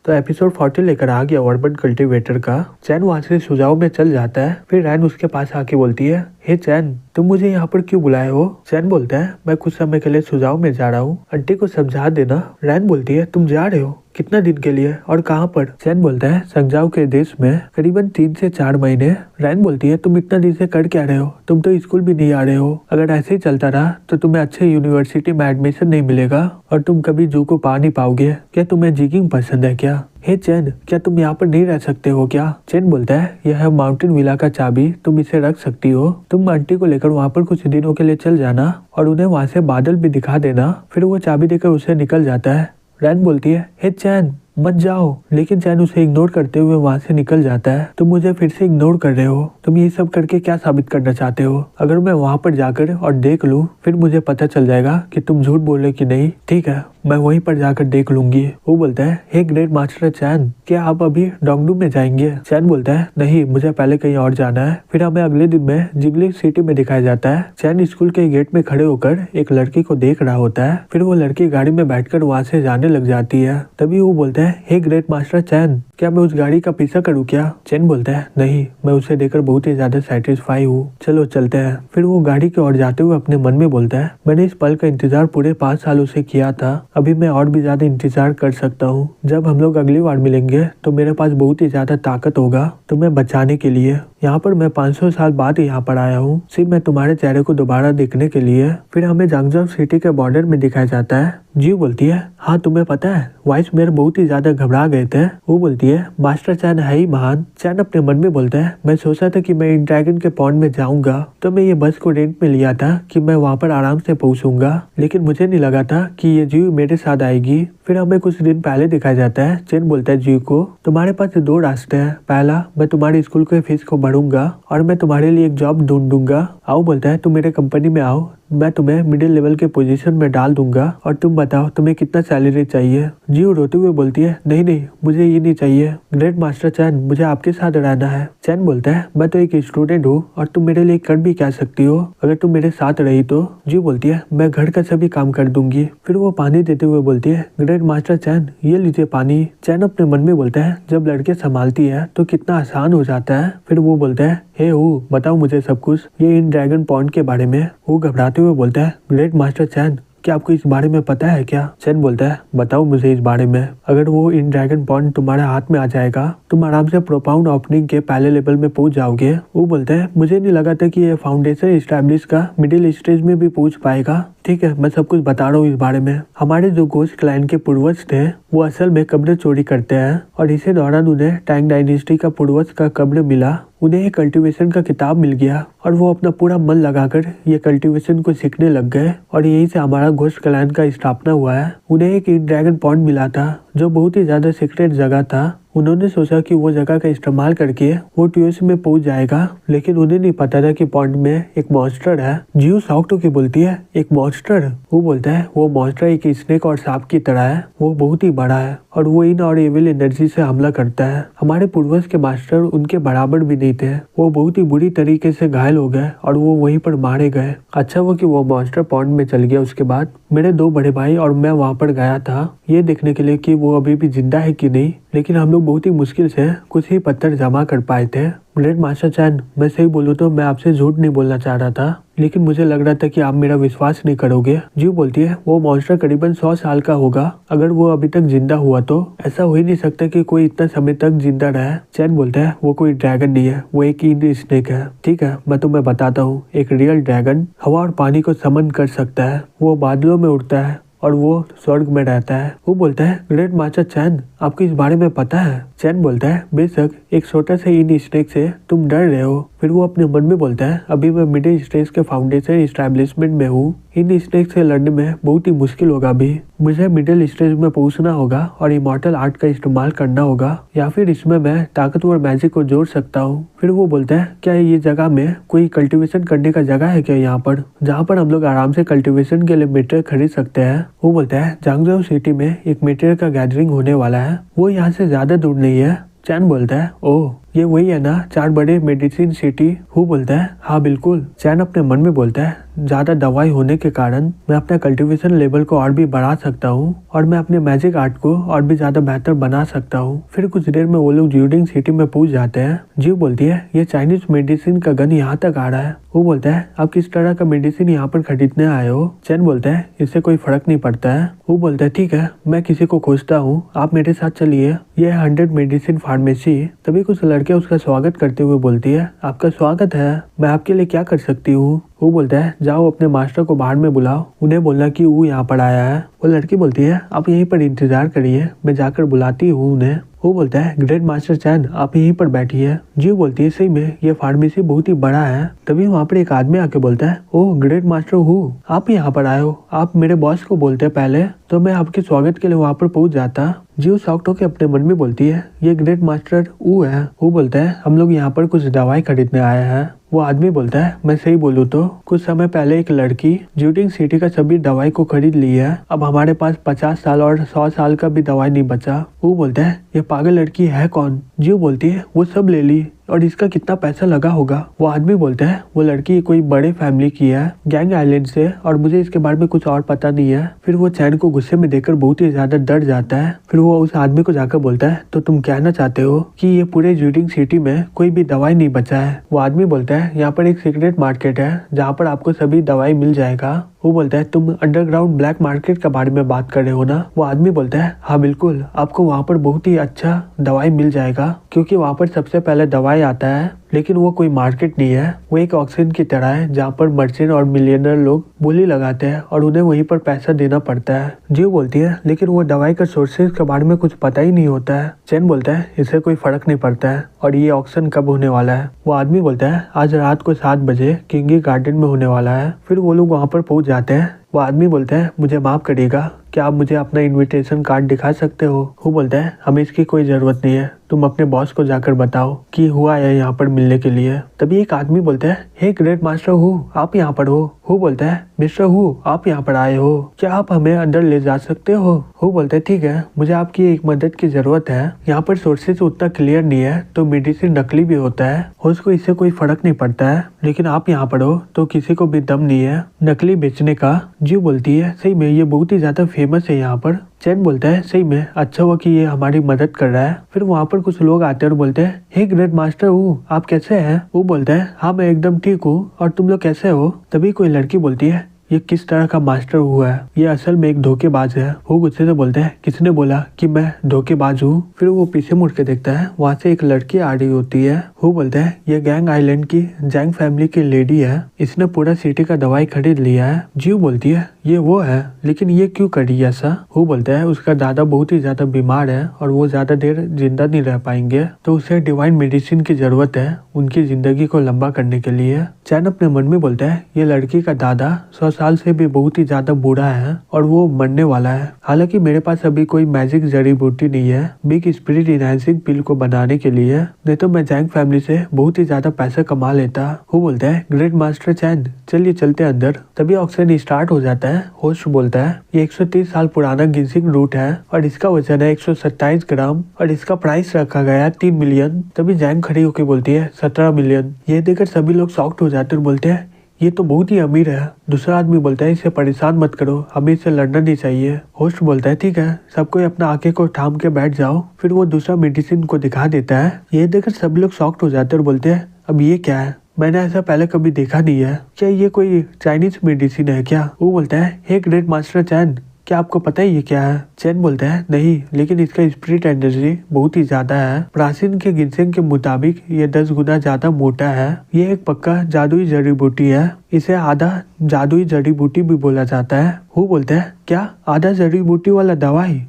तो एपिसोड 40 लेकर आ गया अर्बन कल्टीवेटर का। चैन वहाँ से सुझाव में चल जाता है। फिर रैन उसके पास आके बोलती है, हे चैन, तुम मुझे यहाँ पर क्यों बुलाए हो? चैन बोलता है, मैं कुछ समय के लिए सुझाव में जा रहा हूँ, आंटी को समझा देना। रैन बोलती है, तुम जा रहे हो? कितना दिन के लिए और कहाँ पर? चैन बोलता है, संजाव के देश में करीबन 3 से 4 महीने। रैन बोलती है, तुम इतना दिन से कर क्या रहे हो? तुम तो स्कूल भी नहीं आ रहे हो। अगर ऐसे ही चलता रहा तो तुम्हें अच्छे यूनिवर्सिटी में एडमिशन नहीं मिलेगा और तुम कभी जू को पा नहीं पाओगे। क्या तुम्हें जिगिंग पसंद है क्या? हे चैन, क्या तुम यहाँ पर नहीं रह सकते हो क्या? चैन बोलता है, यह है माउंटेन विला का चाबी, तुम इसे रख सकती हो। तुम आंटी को लेकर वहाँ पर कुछ दिनों के लिए चल जाना और उन्हें वहाँ से बादल भी दिखा देना। फिर वो चाबी देकर उसे निकल जाता है। रैन बोलती है, हे चैन, मत जाओ। लेकिन चैन उसे इग्नोर करते हुए वहाँ से निकल जाता है। तुम मुझे फिर से इग्नोर कर रहे हो। तुम ये सब करके क्या साबित करना चाहते हो? अगर मैं वहाँ पर जाकर और देख लूँ फिर मुझे पता चल जाएगा कि तुम झूठ बोल रहे कि नहीं। ठीक है, मैं वहीं पर जाकर देख लूंगी। वो बोलता है, हे ग्रेट मास्टर चैन, क्या आप अभी डोंगडू में जाएंगे? चैन बोलता है, नहीं, मुझे पहले कहीं और जाना है। फिर हमें अगले दिन में जिगली सिटी में दिखाया जाता है। चैन स्कूल के गेट में खड़े होकर एक लड़की को देख रहा होता है। फिर वो लड़की गाड़ी में बैठकर वहाँ से जाने लग जाती है। तभी वो बोलता है, हे ग्रेट मास्टर चैन, क्या मैं उस गाड़ी का पीछा करूँ क्या? चैन बोलता है, नहीं, मैं उसे देखकर बहुत ही ज्यादा सेटिस्फाई हूँ, चलो चलते हैं। फिर वो गाड़ी की ओर जाते हुए अपने मन में बोलता है, मैंने इस पल का इंतजार पूरे 5 सालों से किया था, अभी मैं और भी ज्यादा इंतजार कर सकता हूँ। जब हम लोग अगली बार मिलेंगे तो मेरे पास बहुत ही ज्यादा ताकत होगा तुम्हें बचाने के लिए। यहाँ पर मैं 500 साल बाद यहाँ पर आया हूँ, सिर्फ मैं तुम्हारे चेहरे को दोबारा देखने के लिए। फिर हमें जांगजाओ सिटी के बॉर्डर में दिखाया जाता है। जीव बोलती है, हाँ तुम्हें पता है वाइस मेयर बहुत ही ज्यादा घबरा गए थे। वो बोलती है, मास्टर चैन है ही महान। चैन अपने मन में बोलता है, मैं सोचा था कि मैं इन ड्रैगन के पॉन्ड में जाऊंगा तो मैं ये बस को रेंट में लिया था कि मैं वहाँ पर आराम से पहुंचूंगा, लेकिन मुझे नहीं लगा था कि ये जीव मेरे साथ आएगी। फिर हमें कुछ दिन पहले दिखाया जाता है। चैन बोलता है जीव को, तुम्हारे पास 2 रास्ते हैं। पहला, मैं तुम्हारे स्कूल के फीस को भरूंगा और मैं तुम्हारे लिए एक जॉब ढूंढ दूंगा। आओ बोलता है, तुम मेरे कंपनी में आओ, मैं तुम्हें मिडिल लेवल के पोजीशन में डाल दूंगा और तुम बताओ तुम्हें कितना सैलरी चाहिए। जीव रोते हुए बोलती है, नहीं नहीं, मुझे ये नहीं चाहिए ग्रेट मास्टर चैन, मुझे आपके साथ रहना है। चैन बोलता है, मैं तो एक स्टूडेंट हूँ और तुम मेरे लिए कर भी कह सकती हो अगर तुम मेरे साथ रही तो। जीव बोलती है, मैं घर का सभी काम कर दूंगी। फिर वो पानी देते हुए बोलती है, ग्रेट मास्टर चैन, ये लीजिए पानी। चैन अपने मन में बोलता है, जब लड़के संभालती है तो कितना आसान हो जाता है। फिर वो बोलता है, हे बताओ मुझे सब कुछ, ये इन ड्रैगन पॉन्ड के बारे में। वो घबराते हुए बोलता है, ग्रेट मास्टर चैन, क्या आपको इस बारे में पता है क्या? चैन बोलता है, बताओ मुझे इस बारे में। अगर वो इन ड्रैगन पॉन्ड तुम्हारे हाथ में आ जाएगा तुम आराम से प्रोपाउंड ओपनिंग के पहले लेवल में पहुंच जाओगे। वो बोलता है, मुझे नहीं लगा था कि ये फाउंडेशन एस्टैब्लिश का मिडिल स्टेज में भी पहुंच पाएगा। ठीक है, मैं सब कुछ बता रहा हूँ इस बारे में। हमारे जो गोस्ट क्लाइन के पूर्वज थे वो असल में कब्र चोरी करते हैं और इसी दौरान उन्हें टैंग डायनेस्टी का पूर्वज का कब्र मिला। उन्हें एक कल्टीवेशन का किताब मिल गया और वो अपना पूरा मन लगाकर ये कल्टीवेशन को सीखने लग गए और यहीं से हमारा गोस्ट क्लाइन का स्थापना हुआ है। उन्हें एक ड्रैगन पॉन्ड मिला था जो बहुत ही ज्यादा सीक्रेट जगह था। उन्होंने सोचा कि वो जगह का इस्तेमाल करके वो ट्यूएस में पहुंच जाएगा, लेकिन उन्हें नहीं पता था कि पॉन्ड में एक मॉन्स्टर है। जियो शॉक्ड होकर बोलती है, एक मॉन्स्टर? वो बोलता है, वो मॉन्स्टर एक स्नेक और सांप की तरह है, वो बहुत ही बड़ा है और वो इन और एविल एनर्जी से हमला करता है। हमारे पूर्वज के मास्टर उनके बराबर भी नहीं थे, वो बहुत ही बुरी तरीके से घायल हो गए और वो वहीं पर मारे गए। अच्छा वो कि वो मॉन्स्टर पॉन्ड में चल गया। उसके बाद मेरे 2 बड़े भाई और मैं वहाँ पर गया था ये देखने के लिए कि वो अभी भी जिंदा है कि नहीं, लेकिन हम लोग बहुत ही मुश्किल से कुछ ही पत्थर जमा कर पाए थे। ग्रेट मास्टर चैन, मैं सही बोलूँ तो मैं आपसे झूठ नहीं बोलना चाह रहा था, लेकिन मुझे लग रहा था कि आप मेरा विश्वास नहीं करोगे। जीव बोलती है, वो मॉन्स्टर करीबन 100 साल का होगा। अगर वो अभी तक जिंदा हुआ तो ऐसा हो ही नहीं सकता कि कोई इतना समय तक जिंदा रहे। चैन बोलता है, वो कोई ड्रैगन नहीं है, वो एक ईंट स्नेक है। ठीक है, मैं तुम्हें बताता हूँ। एक रियल ड्रैगन हवा और पानी को समन कर सकता है, वो बादलों में उड़ता है और वो स्वर्ग में रहता है। वो बोलता है, ग्रेट मास्टर चैन, आपको इस बारे में पता है? चैन बोलता है, बेशक, एक छोटा सा इन स्नेक से तुम डर रहे हो। फिर वो अपने मन में बोलता है, अभी मैं मिडिल स्टेज के फाउंडेशन एस्टैब्लिशमेंट में हूँ, इन स्नेक से लड़ने में बहुत ही मुश्किल होगा। अभी मुझे मिडिल स्टेज में पहुंचना होगा और इमॉर्टल आर्ट का इस्तेमाल करना होगा, या फिर इसमें मैं ताकतवर मैजिक को जोड़ सकता हूँ। फिर वो बोलता है, क्या ये जगह में कोई कल्टीवेशन करने का जगह है क्या यहाँ पर, जहाँ पर हम लोग आराम से कल्टीवेशन के लिए मटेरियल खरीद सकते हैं? वो बोलता है, जांगजाओ सिटी में एक मटेरियल का गैदरिंग होने वाला है, वो यहाँ से ज्यादा दूर नहीं है। चैन बोलता है, ओह, ये वही है ना 4 बड़े मेडिसिन सिटी? हु बोलता है हाँ बिल्कुल। चैन अपने मन में बोलता है ज्यादा दवाई होने के कारण मैं अपना कल्टीवेशन लेवल को और भी बढ़ा सकता हूँ और मैं अपने मैजिक आर्ट को और भी ज्यादा बेहतर बना सकता हूँ। फिर कुछ देर में वो लोग ज्यूडिंग सिटी में पहुंच जाते हैं। जीव बोलती है ये चाइनीज मेडिसिन का गन यहाँ तक आ रहा है। वो बोलता है आप किस तरह का मेडिसिन यहाँ पर खरीदने आए हो? चैन बोलता है इससे कोई फर्क नहीं पड़ता है। वो बोलता है ठीक है मैं किसी को खोजता हूँ, आप मेरे साथ चलिए। ये 100 मेडिसिन फार्मेसी। तभी कुछ लड़के उसका स्वागत करते हुए बोलती है आपका स्वागत है, मैं आपके लिए क्या कर सकती हूँ? वो बोलता है जाओ अपने मास्टर को बाहर में बुलाओ, उन्हें बोलना कि वो यहाँ पर आया है। वो लड़की बोलती है आप यहीं पर इंतजार करिए, मैं जाकर बुलाती हूँ उन्हें। वो बोलता है ग्रेट मास्टर चैन आप यहीं पर बैठिए। जीव बोलती है सही में ये फार्मेसी बहुत ही बड़ा है। तभी वहाँ पर एक आदमी आके बोलता है ओह ग्रेट मास्टर हूँ, आप यहाँ पर आए हो, आप मेरे बॉस को बोलते पहले तो मैं आपके स्वागत के लिए वहाँ पर पहुँच जाता। जीव शॉक्ट होकर अपने मन में बोलती है ये ग्रेट मास्टर ऊ है। वो बोलता है हम लोग यहाँ पर कुछ दवाई खरीदने आए हैं। वो आदमी बोलता है मैं सही बोलूँ तो कुछ समय पहले एक लड़की ज्यूडिंग सिटी का सभी दवाई को खरीद ली है, अब हमारे पास 50 साल और 100 साल का भी दवाई नहीं बचा। वो बोलता है ये पागल लड़की है कौन? जीव बोलती है वो सब ले ली और इसका कितना पैसा लगा होगा? वो आदमी बोलता है वो लड़की कोई बड़े फैमिली की है गैंग आइलैंड से और मुझे इसके बारे में कुछ और पता नहीं है। फिर वो चैन को गुस्से में देखकर बहुत ही ज्यादा डर जाता है। फिर वो उस आदमी को जाकर बोलता है तो तुम कहना चाहते हो कि ये पूरे ज्यूडिंग सिटी में कोई भी दवाई नहीं बचा है? वो आदमी बोलता है यहाँ पर एक सीक्रेट मार्केट है जहाँ पर आपको सभी दवाई मिल जाएगा। वो बोलता है तुम अंडरग्राउंड ब्लैक मार्केट के बारे में बात कर रहे हो ना? वो आदमी बोलता है हाँ बिल्कुल, आपको वहाँ पर बहुत ही अच्छा दवाई मिल जाएगा क्योंकि वहाँ पर सबसे पहले दवाई आता है, लेकिन वो कोई मार्केट नहीं है, वो एक ऑक्शन की तरह है जहाँ पर मर्चेंट और मिलियनर लोग बोली लगाते हैं और उन्हें वहीं पर पैसा देना पड़ता है। जीव बोलती है लेकिन वो दवाई का सोर्सेज के बारे में कुछ पता ही नहीं होता है। चैन बोलता है इससे कोई फर्क नहीं पड़ता है और ये ऑक्शन कब होने वाला है? वो आदमी बोलता है आज रात को 7 बजे किंगी गार्डन में होने वाला है। फिर वो लोग वहाँ पर पहुँच जाते हैं। वो आदमी बोलता है मुझे माफ करिएगा, क्या आप मुझे अपना इनविटेशन कार्ड दिखा सकते हो? वो बोलता है हमें इसकी कोई जरूरत नहीं है, तुम अपने बॉस को जाकर बताओ कि हुआ है यहाँ पर मिलने के लिए। तभी एक आदमी बोलता है हे ग्रेट मास्टर हु, आप यहाँ पर हो? हु बोलता है मिस्टर हु आप यहाँ पर आए हो, क्या आप हमें अंदर ले जा सकते हो? हु बोलता है ठीक है, मुझे आपकी एक मदद की जरूरत है। यहाँ पर सोर्सेज उतना क्लियर नहीं है तो मेडिसिन नकली भी होता है, उसको इससे कोई फर्क नहीं पड़ता है, लेकिन आप यहाँ पर हो तो किसी को भी दम नहीं है नकली बेचने का। जीव बोलती है सही में ये बहुत ही ज्यादा फेमस है यहाँ पर। चैन बोलता है सही में अच्छा हुआ कि ये हमारी मदद कर रहा है। फिर वहाँ पर कुछ लोग आते हैं और बोलते हैं हे ग्रेट मास्टर हूँ, आप कैसे हैं? वो बोलता है हाँ मैं एकदम ठीक हूँ और तुम लोग कैसे हो? तभी कोई लड़की बोलती है ये किस तरह का मास्टर हुआ है, ये असल में एक धोखेबाज है। वो गुस्से से बोलते हैं किसने बोला कि मैं धोखेबाज हूँ? फिर वो पीछे मुड़ के देखता है, वहाँ से एक लड़की आ रही होती है। वो बोलता है ये गैंग आइलैंड की जैंग फैमिली की लेडी है, इसने पूरा सिटी का दवाई खरीद लिया है। जीव बोलती है ये वो है, लेकिन ये क्यों करी ऐसा? वो बोलता है उसका दादा बहुत ही ज्यादा बीमार है और वो ज्यादा देर जिंदा नहीं रह पाएंगे, तो उसे डिवाइन मेडिसिन की जरूरत है उनकी जिंदगी को लंबा करने के लिए। चैन अपने मन में बोलता है ये लड़की का दादा 100 साल से भी बहुत ही ज्यादा बूढ़ा है और वो मरने वाला है। हालांकि मेरे पास अभी कोई मैजिक जड़ी बूटी नहीं है बिग स्पिरिट इनहांसिंग पिल को बनाने के लिए, नहीं तो मैं जैंग फैमिली से बहुत ही ज्यादा पैसा कमा लेता। वो बोलता है ग्रेट मास्टर चैन चलिए चलते अंदर। तभी ऑक्शन स्टार्ट हो जाता है। होस्ट बोलता है ये 130 साल पुराना गिनसिंग रूट है और इसका वजन है 127 ग्राम और इसका प्राइस रखा गया है 3 मिलियन। तभी जैंग खड़ी होकर बोलती है 17 मिलियन। ये देखकर सभी लोग शॉक्ड हो जाते और बोलते हैं ये तो बहुत ही अमीर है। दूसरा आदमी बोलता है इसे परेशान मत करो, हमें इससे लड़ना नहीं चाहिए। होस्ट बोलता है ठीक है, सबको अपना आंखें को थाम के बैठ जाओ। फिर वो दूसरा मेडिसिन को दिखा देता है। ये देखकर सभी लोग शॉक्ड हो जाते और बोलते हैं अब ये क्या है, मैंने ऐसा पहले कभी देखा नहीं है, क्या ये कोई चाइनीज मेडिसिन है क्या? वो बोलता है हे ग्रेट मास्टर चैन क्या आपको पता है ये क्या है? चैन बोलता है नहीं, लेकिन इसका स्पिरिट एनर्जी बहुत ही ज्यादा है। प्राचीन के गिनसेंग के मुताबिक ये 10 गुना ज्यादा मोटा है। ये एक पक्का जादुई जड़ी बूटी है, इसे आधा जादुई जड़ी बूटी भी बोला जाता है। वो बोलता है क्या आधा जड़ी बूटी वाला दवाई?